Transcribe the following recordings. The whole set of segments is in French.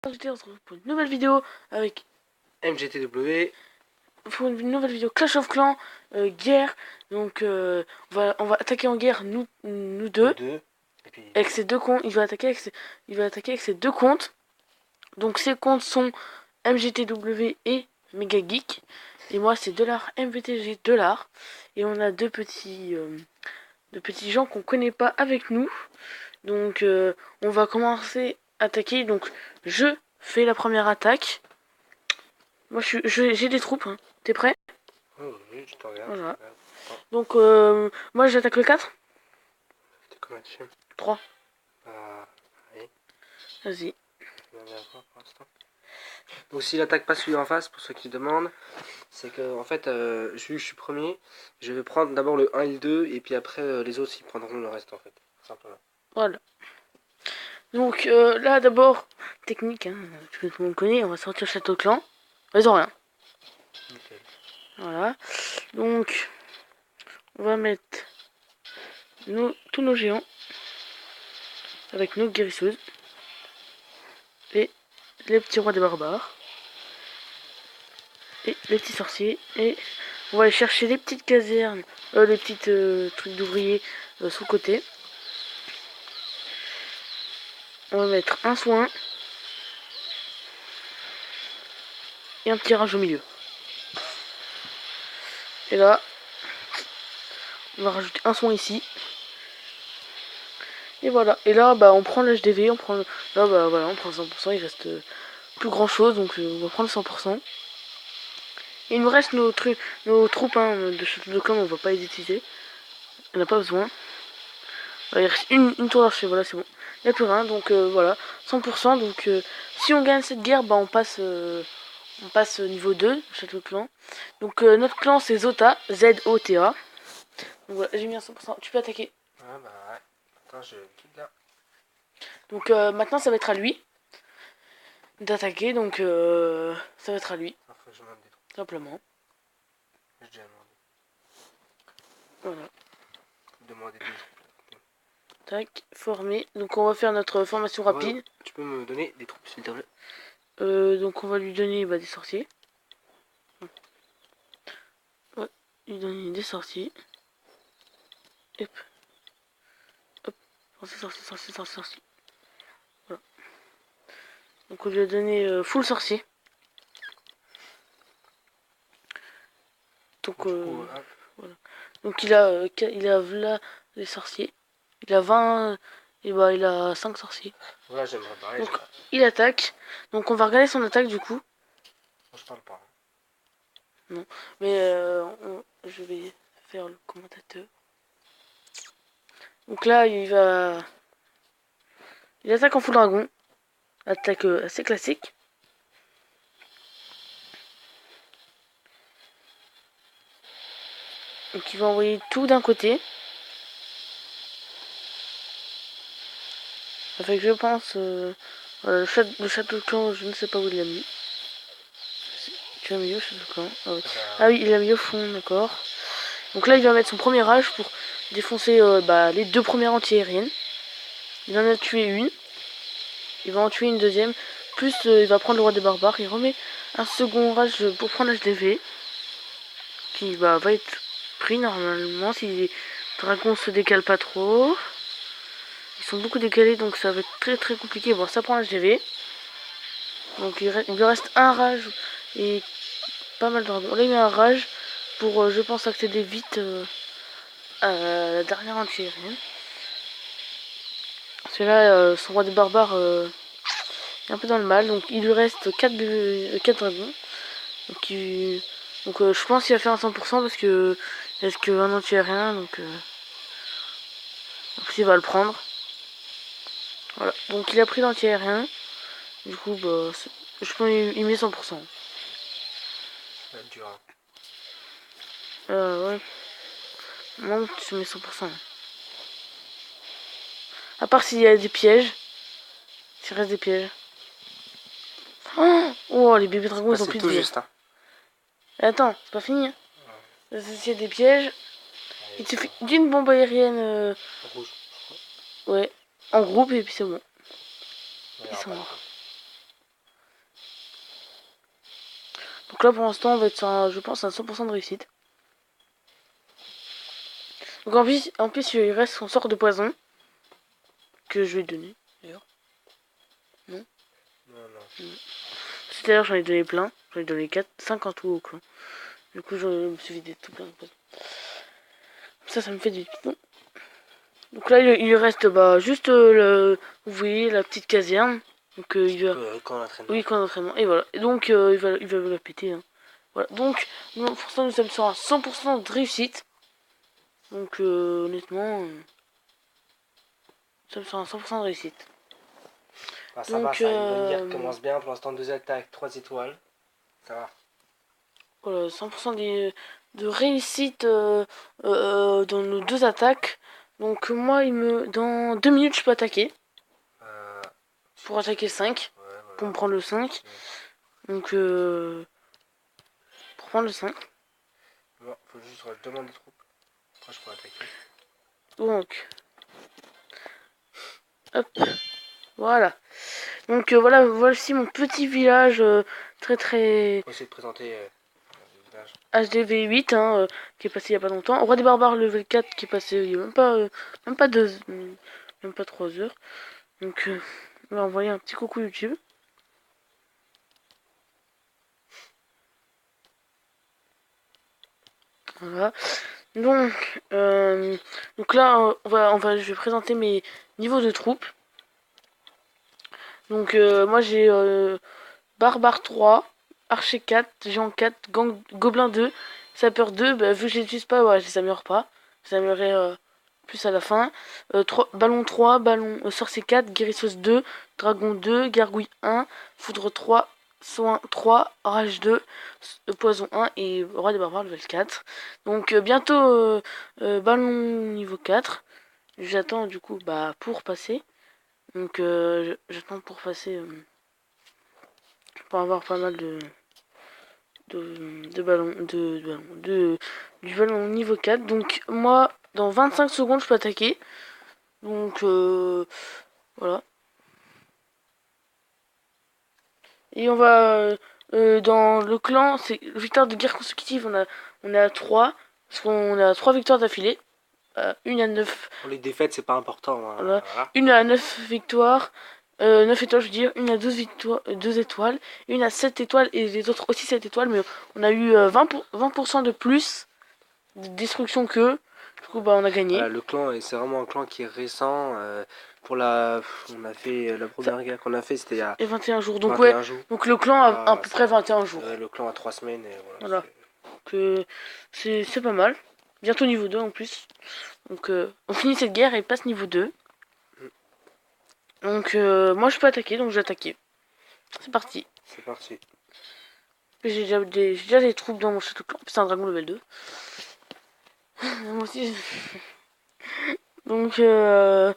On se retrouve pour une nouvelle vidéo avec MGTW. pour une nouvelle vidéo Clash of Clans guerre. Donc on va attaquer en guerre nous deux. Et puis... Avec ces deux comptes, il va attaquer avec ses deux comptes. Donc ces comptes sont MGTW et Megageek. Et moi c'est $MVTG $. Et on a deux petits gens qu'on connaît pas avec nous. Donc on va commencer à attaquer. Donc je fais la première attaque. Moi j'ai des troupes, hein. T'es prêt? Oh oui, je te regarde. Voilà. Donc moi j'attaque le 4. T'es combien de films? 3. Oui. Vas-y. Donc s'il attaque pas celui en face, pour ceux qui demandent, c'est que en fait, je suis premier, je vais prendre d'abord le 1 et le 2, et puis après les autres ils prendront le reste en fait, simplement. Voilà. Donc là d'abord, technique, hein, tout le monde connaît, on va sortir le château clan. Ils ont rien. Nickel. Voilà. Donc on va mettre tous nos géants avec nos guérisseuses et les petits rois des barbares et les petits sorciers, et on va aller chercher les petites casernes, les petites trucs d'ouvriers sous le côté. On va mettre un soin et un petit rage au milieu. Et là on va rajouter un soin ici. Et voilà. Et là bah on prend l'HDV, on prend là bah voilà, on prend 100%, il reste plus grand chose, donc on va prendre 100%. Et il nous reste nos troupes hein, de château de clan, on va pas les utiliser. On n'a pas besoin. Il reste une tour d'archer, voilà, c'est bon. Il n'y a plus rien, donc voilà, 100%. Donc si on gagne cette guerre, bah on passe niveau 2, château de clan. Donc notre clan c'est Zota, Z-O-T-A. Donc voilà, j'ai mis à 100%. Tu peux attaquer. Ah bah ouais. Attends, je quitte là. Donc maintenant ça va être à lui d'attaquer, donc ça va être à lui. Ah, faut que je demande des trucs. Simplement. J'ai déjà demandé. Voilà. Demander des trucs. Tac, former. Donc on va faire notre formation rapide. Tu peux me donner des troupes s'il te plaît? Donc on va lui donner des sorciers. Ouais, lui donner des sorciers. Hop. Hop. Sorcier. Voilà. Donc on lui a donné full sorcier. Donc voilà. Donc il a là les sorciers. Il a 20 et bah il a 5 sorciers. Voilà, j'aimerais pareil. Donc il attaque. Donc on va regarder son attaque du coup. Je parle pas. Non, mais je vais faire le commentateur. Donc là il attaque en full dragon. Attaque assez classique. Donc il va envoyer tout d'un côté. Ça fait que je pense le château de clan, je ne sais pas où il l'a mis. Tu l'as mis au château de clan? Ah oui, il l'a mis au fond, d'accord. Donc là il va mettre son premier rage pour défoncer les deux premières anti-aériennes. Il en a tué une. Il va en tuer une deuxième. Plus il va prendre le roi des barbares. Il remet un second rage pour prendre l'HDV. Qui va être pris normalement si les dragons se décalent pas trop. Ils sont beaucoup décalés, donc ça va être très très compliqué. Bon, ça prend l'HDV. Donc il lui reste un rage et pas mal de dragons. Là il met un rage pour je pense accéder vite à la dernière anti-aérienne. Celui-là, son roi des barbares est un peu dans le mal, donc il lui reste 4 dragons. Donc je pense qu'il va faire un 100% parce que il reste qu'un anti-aérien, donc il va le prendre. Voilà, donc il a pris l'anti-aérien. Du coup, bah, je pense qu'il met 100%. Ça va être dur. Ouais. Non, tu mets 100%. À part s'il y a des pièges. S'il reste des pièges. Oh, les bébés dragons, ils ont plus de vie. Juste, hein. Attends, c'est pas fini. Hein. S'il y a des pièges, il suffit d'une bombe aérienne. Rouge. Ouais, en groupe et puis c'est bon. Ils sont morts. Donc là pour l'instant on va être sur un, je pense, un 100% de réussite. Donc en plus il reste son sort de poison. Que je vais donner d'ailleurs. Non. C'est-à-dire j'en ai donné plein. J'en ai donné 4, 5 en tout au clan. Du coup je me suis vidé tout plein de poison. Ça me fait du bon. Donc là il reste juste vous voyez la petite caserne. Donc il va. Camp d'entraînement. Oui, camp d'entraînement. Et voilà. Et donc il va la péter. Hein. Voilà. Donc pour ça nous sommes sur un 100% de réussite. Donc honnêtement, nous sommes sur un 100% de réussite. Ah, ça va, ça, une bonne guerre commence bien. Pour l'instant 2 attaques, 3 étoiles. Ça va. Voilà, 100% de réussite dans nos 2 attaques. Donc moi, dans 2 minutes, je peux attaquer. Pour attaquer 5. Ouais, voilà. Pour me prendre le 5. Donc, pour prendre le 5. Bon, faut juste que je demande des troupes. Après, je peux attaquer. Donc, hop, voilà. Donc voilà, voici mon petit village très... Faut essayer de présenter le village. HDV8 hein, qui est passé il y a pas longtemps. Roi des barbares level 4 qui est passé il y a même pas 3 heures. Donc on va envoyer un petit coucou YouTube. Voilà. Donc là je vais présenter mes niveaux de troupes. Donc moi j'ai barbare 3, archer 4, géant 4, gobelin 2, sapeur 2. Bah, vu que je les utilise pas, ouais, je les améliore pas. Je les améliorerai plus à la fin. Ballon 3, sorcier 4, guérisseuse 2, dragon 2, gargouille 1, foudre 3, soin 3, rage 2, poison 1 et roi des barbares level 4. Donc bientôt ballon niveau 4. J'attends du coup pour passer. Donc j'attends pour passer pour avoir pas mal de ballons du ballon niveau 4. Donc moi dans 25 secondes je peux attaquer. Donc voilà. Et on va dans le clan, c'est victoire de guerre consécutive, on est à 3. Parce qu'on a 3 victoires d'affilée. Une à 9. Pour les défaites, c'est pas important. Hein. Voilà. Une à 9 victoires. 9 étoiles, je veux dire. Une à 12 victoires, 2 étoiles. Une à 7 étoiles. Et les autres aussi 7 étoiles. Mais on a eu 20% de plus de destruction qu'eux. Du coup, on a gagné. Voilà, le clan, c'est vraiment un clan qui est récent. On a fait la première guerre qu'on a fait, c'était il y a 21 jours. Donc 21 jours. Donc le clan a à peu près 21 jours. Le clan a 3 semaines. Et voilà. Donc c'est pas mal. Bientôt niveau 2 en plus. Donc on finit cette guerre et passe niveau 2. Donc moi je peux attaquer, donc je vais attaquer. C'est parti. C'est parti. J'ai déjà des troupes dans mon château clan. C'est un dragon level 2. Moi aussi. Donc bon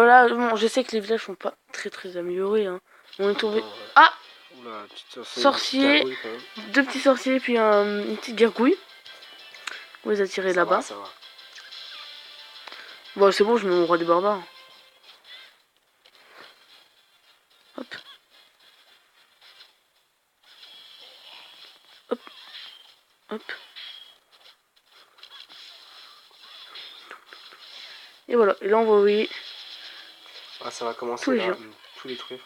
là, je sais que les villages sont pas très améliorés. Hein. On est tombé. Ah Oula, sorcier, 2 petits sorciers puis une petite gargouille. On les a tirés là-bas. Ça va. Bon c'est bon, je mets mon roi des barbares. Hop. Hop. Hop. Et voilà, et là on va envoyer. Ah, ça va commencer là, tout détruire.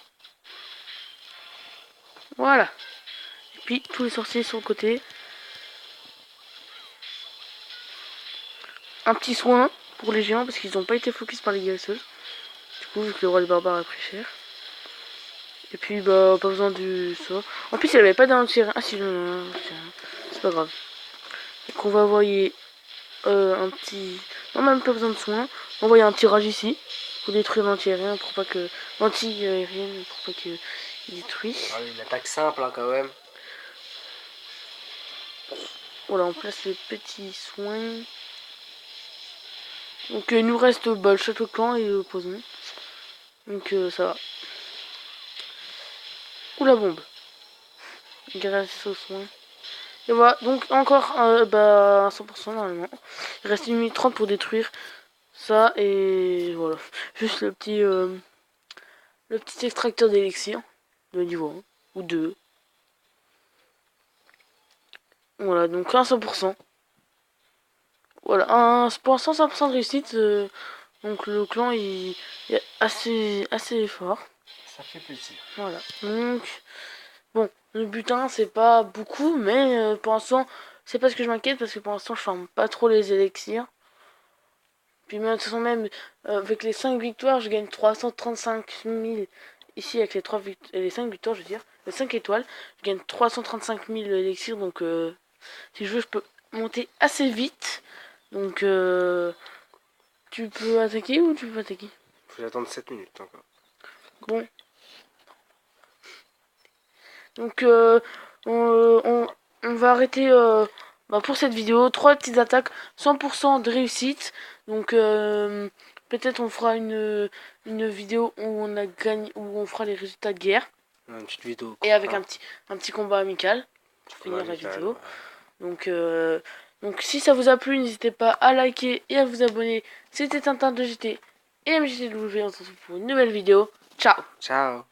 Voilà. Et puis tous les sorciers sur le côté. Un petit soin pour les géants parce qu'ils n'ont pas été focus par les guérisseuses. Du coup, vu que le roi des barbares a pris cher. Et puis, pas besoin du sort. En plus, il avait pas d'un tir. Ah si, non, c'est pas grave. Donc, on va envoyer un petit. Non, même pas besoin de soin. On va envoyer un petit rage ici pour détruire l'anti-aérien pour pas que. L'anti-aérienne pour pas qu'il détruise. Ah, une attaque simple hein, quand même. Voilà, on place les petits soins. Donc il nous reste le château clan et le poison. Donc ça va. Ou la bombe. Grâce au soin. Et voilà, donc encore 100% normalement. Il reste 1 minute 30 pour détruire ça et voilà. Juste le petit extracteur d'élixir de niveau 1 ou 2. Voilà, donc un 100%. Voilà, pour l'instant 100% de réussite. Donc le clan il est assez fort. Ça fait plaisir. Voilà, donc bon, le butin c'est pas beaucoup, mais pour l'instant c'est pas ce que je m'inquiète parce que pour l'instant je farme pas trop les élixirs. Puis même, de toute façon, même avec les 5 victoires, je gagne 335 000. Ici, avec les 5 victoires, je veux dire, les 5 étoiles, je gagne 335 000 élixirs. Donc, si je veux, je peux monter assez vite. Donc, tu peux attaquer ou tu peux attaquer? Faut attendre 7 minutes encore. Bon. Donc, on va arrêter pour cette vidéo. 3 petites attaques, 100% de réussite. Donc, peut-être on fera une vidéo où on a gagné, où on fera les résultats de guerre. Une petite vidéo. Et avec un petit combat amical pour finir la vidéo. Ouais. Donc, si ça vous a plu, n'hésitez pas à liker et à vous abonner. C'était Tintin de JT et MJTW. On se retrouve pour une nouvelle vidéo. Ciao! Ciao!